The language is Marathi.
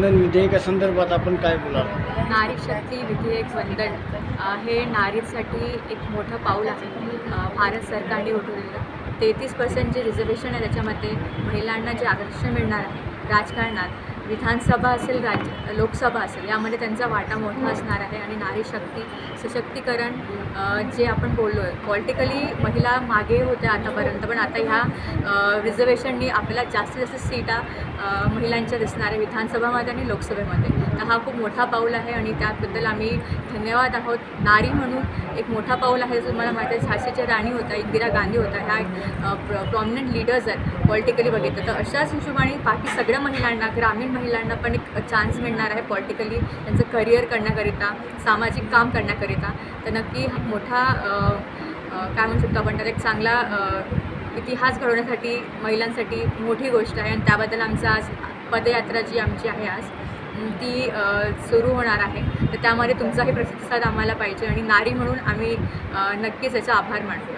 विधेयकासंदर्भात आपण काय बोलाल? नारी शक्ती विधेयक वंदन हे नारीसाठी एक मोठं पाऊल आहे. भारत सरकारने उठवलेलं 33% जे रिझर्वेशन आहे त्याच्यामध्ये महिलांना जे आरक्षण मिळणार आहे राजकारणात, विधानसभा असेल, लोकसभा असेल, यामध्ये त्यांचा वाटा मोठा असणार आहे. आणि नारी शक्ती सशक्तीकरण जे आपण बोललो आहे, पॉलिटिकली महिला मागे होत्या आतापर्यंत, पण आता ह्या रिझर्वेशननी आपल्याला जास्तीत जास्त सीटा महिलांच्या दिसणार आहे विधानसभामध्ये आणि लोकसभेमध्ये. तर हा खूप मोठा पाऊल आहे आणि त्याबद्दल आम्ही धन्यवाद आहोत. नारी म्हणून एक मोठा पाऊल आहे. जो मला माहिती आहे, झाशीच्या राणी होत्या, इंदिरा गांधी होत्या, ह्या प्रॉमिनंट लीडर्स आहेत पॉलिटिकली बघितलं तर. अशाच हिशोबाने बाकी सगळ्या महिलांना, ग्रामीण महिलांना पण एक चान्स मिळणार आहे पॉलिटिकली त्यांचं करिअर करण्याकरिता, सामाजिक काम करण्याकरिता. तर नक्की हा मोठा काय म्हणू शकतो आपण, तर एक चांगला इतिहास घडवण्यासाठी महिलांसाठी मोठी गोष्ट आहे. आणि त्याबद्दल आमचा आज पदयात्रा जी आमची आहे आज ती सुरू होणार आहे. तर त्यामध्ये तुमचाही प्रतिसाद आम्हाला पाहिजे आणि नारी म्हणून आम्ही नक्कीच याचा आभार मानतो.